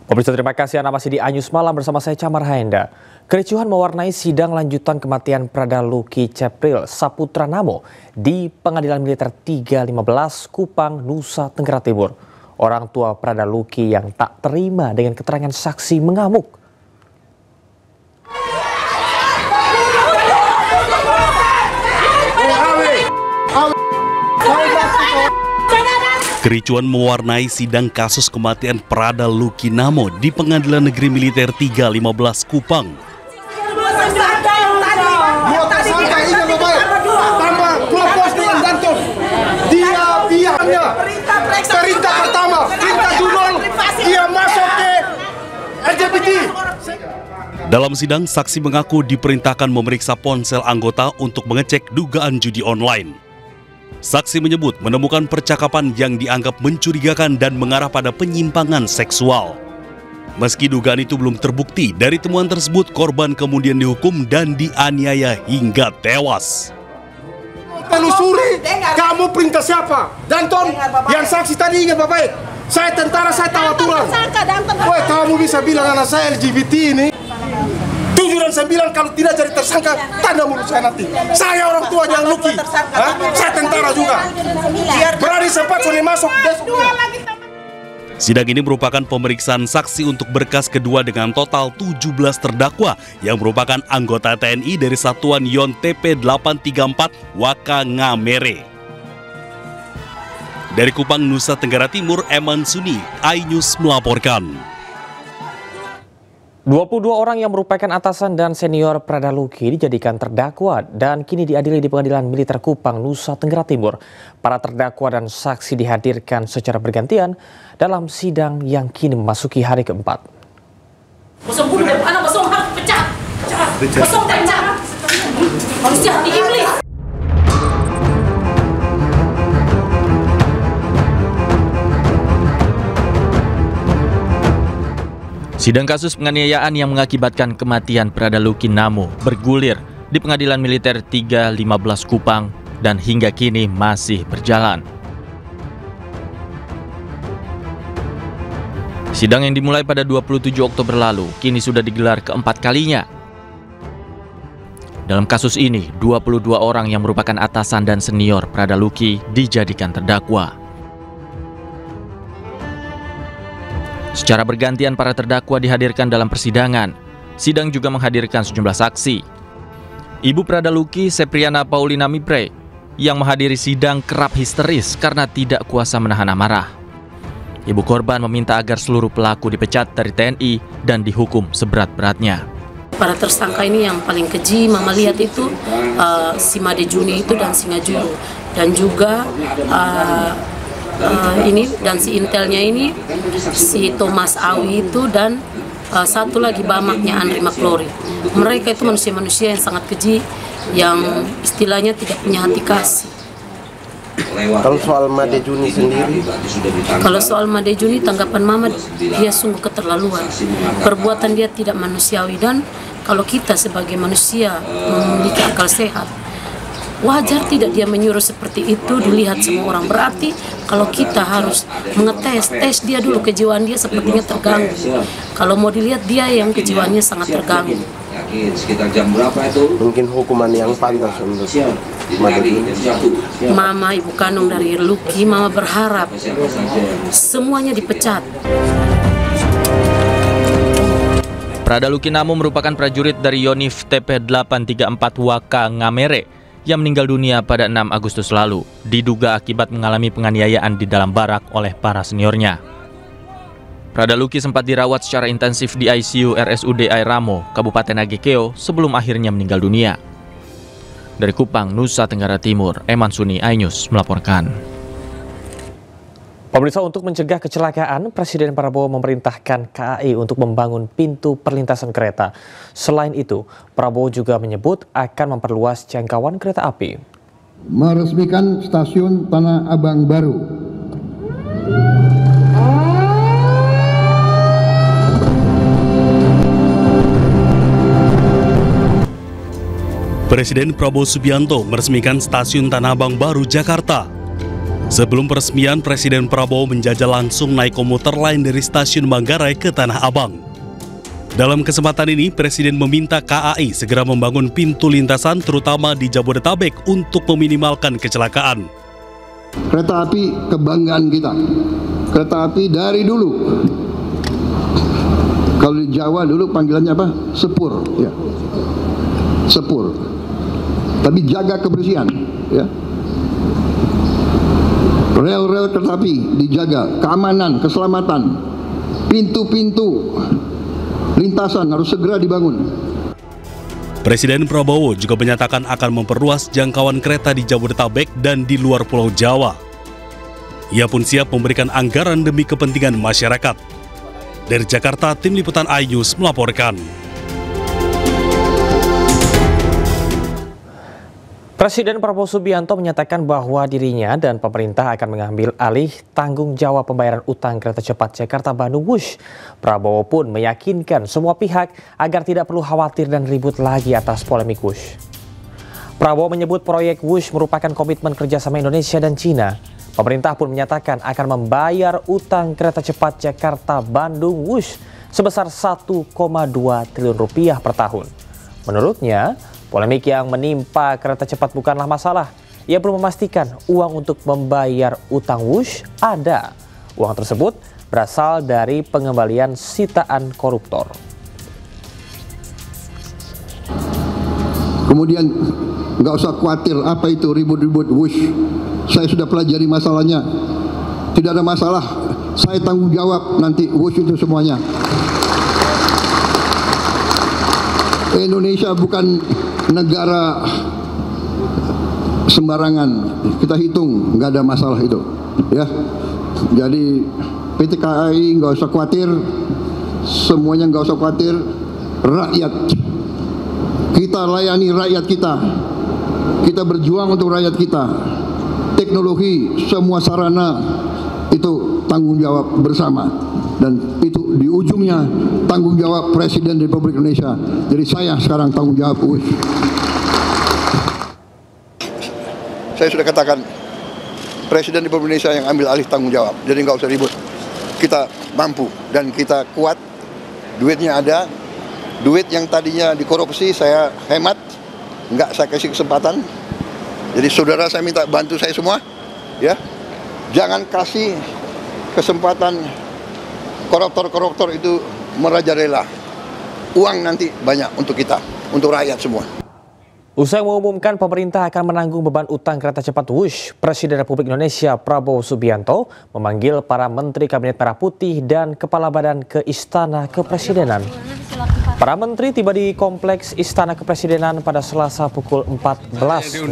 Pemirsa, terima kasih Anda masih di Anyus Malam bersama saya Camar Haenda. Kericuhan mewarnai sidang lanjutan kematian Prada Luki Cepril Saputra Namo di Pengadilan Militer 315 Kupang, Nusa Tenggara Timur. Orang tua Prada Luki yang tak terima dengan keterangan saksi mengamuk. Kericuan mewarnai sidang kasus kematian Prada Luki Namo di Pengadilan Negeri Militer 315 Kupang. Perintah pertama, perintah Junol, dia masuk ke LGBT. Dalam sidang, saksi mengaku diperintahkan memeriksa ponsel anggota untuk mengecek dugaan judi online. Saksi menyebut menemukan percakapan yang dianggap mencurigakan dan mengarah pada penyimpangan seksual. Meski dugaan itu belum terbukti, dari temuan tersebut korban kemudian dihukum dan dianiaya hingga tewas. Telusuri, kamu perintah siapa? Danton, yang saksi tadi ingat baik. Saya tentara, saya tahu aturan. Woi, kamu bisa bilang anak saya LGBT ini 7 dan 9 kalau tidak jadi tersangka, tanda mulut saya nanti. Saya orang tuanya Luki, saya tentara juga. Berani sempat Sony masuk besok. Sidang ini merupakan pemeriksaan saksi untuk berkas kedua dengan total 17 terdakwa yang merupakan anggota TNI dari Satuan Yon TP 834 Waka Ngamere. Dari Kupang, Nusa Tenggara Timur, Eman Suni, iNews melaporkan. 22 orang yang merupakan atasan dan senior Prada Luki dijadikan terdakwa dan kini diadili di Pengadilan Militer Kupang, Nusa Tenggara Timur. Para terdakwa dan saksi dihadirkan secara bergantian dalam sidang yang kini memasuki hari keempat. Sidang kasus penganiayaan yang mengakibatkan kematian Prada Luki Namo bergulir di Pengadilan Militer 315 Kupang dan hingga kini masih berjalan. Sidang yang dimulai pada 27 Oktober lalu kini sudah digelar keempat kalinya. Dalam kasus ini, 22 orang yang merupakan atasan dan senior Prada Luki dijadikan terdakwa. Secara bergantian para terdakwa dihadirkan dalam persidangan. Sidang juga menghadirkan sejumlah saksi. Ibu Prada Luki, Sepriana Paulina Mipre, yang menghadiri sidang kerap histeris karena tidak kuasa menahan amarah. Ibu korban meminta agar seluruh pelaku dipecat dari TNI dan dihukum seberat-beratnya. Para tersangka ini yang paling keji, Mama lihat itu si Made Juni itu dan si Ngajuru. Dan juga ini dan si intelnya ini si Thomas Awi itu dan satu lagi bamaknya Andri Maklori. Mereka itu manusia-manusia yang sangat keji, yang istilahnya tidak punya hati kasih. Kalau soal Made Juni sendiri? Kalau soal Made Juni, tanggapan Mama, dia sungguh keterlaluan. Perbuatan dia tidak manusiawi, dan kalau kita sebagai manusia memiliki akal sehat, wajar tidak dia menyuruh seperti itu dilihat semua orang. Berarti kalau kita harus tes dia dulu kejiwaan dia sepertinya terganggu. Kalau mau dilihat dia yang kejiwaannya sangat terganggu. Sekitar jam berapa itu? Mungkin hukuman yang pantas untuk Made Juni. Mama, ibu kandung dari Luki, Mama berharap semuanya dipecat. Prada Luki Namo merupakan prajurit dari Yonif TP 834 Waka Ngamere yang meninggal dunia pada 6 Agustus lalu, diduga akibat mengalami penganiayaan di dalam barak oleh para seniornya. Prada Luki sempat dirawat secara intensif di ICU RSUD Airamo, Kabupaten Agekeo, sebelum akhirnya meninggal dunia. Dari Kupang, Nusa Tenggara Timur, Eman Suni, iNews melaporkan. Pemirsa, untuk mencegah kecelakaan, Presiden Prabowo memerintahkan KAI untuk membangun pintu perlintasan kereta. Selain itu, Prabowo juga menyebut akan memperluas jangkauan kereta api. Meresmikan stasiun Tanah Abang baru. Presiden Prabowo Subianto meresmikan stasiun Tanah Abang baru Jakarta. Sebelum peresmian, Presiden Prabowo menjajal langsung naik komuter lain dari stasiun Manggarai ke Tanah Abang. Dalam kesempatan ini, Presiden meminta KAI segera membangun pintu lintasan terutama di Jabodetabek untuk meminimalkan kecelakaan. Kereta api kebanggaan kita. Kereta api dari dulu. Kalau di Jawa dulu panggilannya apa? Sepur, ya. Sepur. Tapi jaga kebersihan, ya. Rel-rel kereta api dijaga, keamanan, keselamatan, pintu-pintu lintasan harus segera dibangun. Presiden Prabowo juga menyatakan akan memperluas jangkauan kereta di Jabodetabek dan di luar Pulau Jawa. Ia pun siap memberikan anggaran demi kepentingan masyarakat. Dari Jakarta, Tim Liputan iNews melaporkan. Presiden Prabowo Subianto menyatakan bahwa dirinya dan pemerintah akan mengambil alih tanggung jawab pembayaran utang kereta cepat Jakarta-Bandung Wush. Prabowo pun meyakinkan semua pihak agar tidak perlu khawatir dan ribut lagi atas polemik Wush. Prabowo menyebut proyek Wush merupakan komitmen kerjasama Indonesia dan Cina. Pemerintah pun menyatakan akan membayar utang kereta cepat Jakarta-Bandung Wush sebesar 1,2 triliun rupiah per tahun. Menurutnya, polemik yang menimpa kereta cepat bukanlah masalah. Ia perlu memastikan uang untuk membayar utang Wush ada. Uang tersebut berasal dari pengembalian sitaan koruptor. Kemudian nggak usah khawatir apa itu ribut-ribut Wush. Saya sudah pelajari masalahnya. Tidak ada masalah. Saya tanggung jawab nanti Wush itu semuanya. Indonesia bukan negara sembarangan, kita hitung nggak ada masalah itu, ya. Jadi PT KAI nggak usah khawatir, semuanya nggak usah khawatir. Rakyat kita layani rakyat kita berjuang untuk rakyat kita. Teknologi semua sarana itu tanggung jawab bersama. Dan itu di ujungnya tanggung jawab Presiden Republik Indonesia. Jadi saya sekarang tanggung jawab. Saya sudah katakan Presiden Republik Indonesia yang ambil alih tanggung jawab. Jadi nggak usah ribut. Kita mampu dan kita kuat. Duitnya ada. Duit yang tadinya dikorupsi saya hemat. Nggak saya kasih kesempatan. Jadi saudara saya minta bantu saya semua. Ya, jangan kasih kesempatan koruptor-koruptor itu merajalela. Uang nanti banyak untuk kita, untuk rakyat semua. Usai mengumumkan pemerintah akan menanggung beban utang kereta cepat Wush, Presiden Republik Indonesia Prabowo Subianto memanggil para Menteri Kabinet Merah Putih dan Kepala Badan ke Istana Kepresidenan. Para menteri tiba di Kompleks Istana Kepresidenan pada Selasa pukul 14.00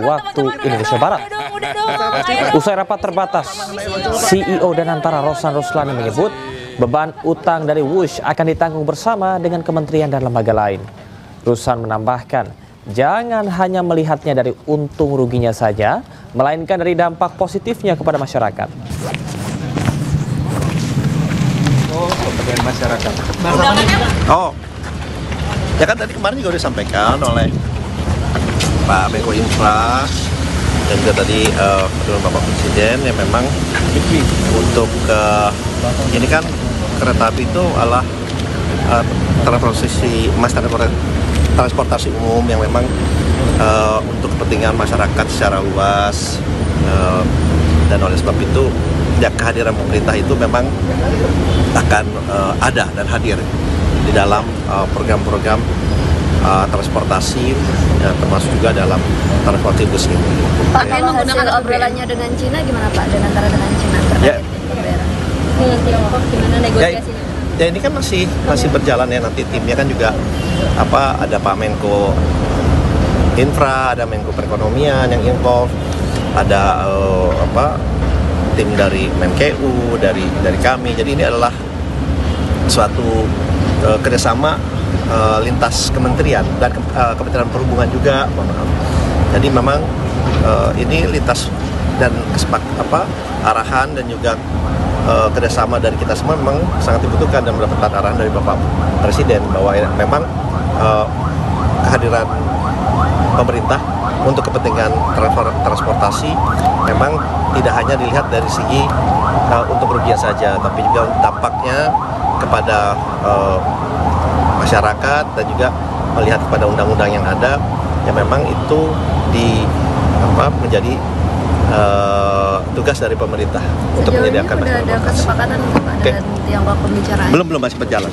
waktu Indonesia Barat. Usai rapat terbatas, CEO Danantara Rosan Ruslani menyebut beban utang dari Wush akan ditanggung bersama dengan kementerian dan lembaga lain. Rusan menambahkan, jangan hanya melihatnya dari untung ruginya saja, melainkan dari dampak positifnya kepada masyarakat. Pemberdayaan masyarakat. Oh, ya kan tadi kemarin juga disampaikan oleh Pak Menko Infra dan juga tadi dengan Bapak Presiden ya memang untuk ini kan kereta api itu adalah transportasi umum yang memang untuk kepentingan masyarakat secara luas dan oleh sebab itu ya kehadiran pemerintah itu memang akan ada dan hadir di dalam program-program transportasi ya, termasuk juga dalam transportasi bus ini. Pak, kalau hasil obrolannya dengan Cina gimana Pak? Antara dengan Cina terkait pembayaran? Tiongkok gimana negosiasinya? Ya ini kan masih berjalan ya, nanti timnya kan juga ada Pak Menko Infra, ada Menko Perekonomian yang involved, ada tim dari Menkeu, dari kami. Jadi ini adalah suatu kerjasama lintas kementerian dan Kementerian Perhubungan juga. Jadi memang ini lintas dan arahan dan juga kerjasama dari kita semua memang sangat dibutuhkan dan mendapatkan arahan dari Bapak Presiden bahwa memang kehadiran pemerintah untuk kepentingan transportasi memang tidak hanya dilihat dari segi untuk kerugian saja, tapi juga dampaknya kepada masyarakat dan juga melihat kepada undang-undang yang ada, yang memang itu menjadi tugas dari pemerintah untuk menyediakan ada kesepakatan dengan Tiongkok pembicaraan? Belum masih berjalan.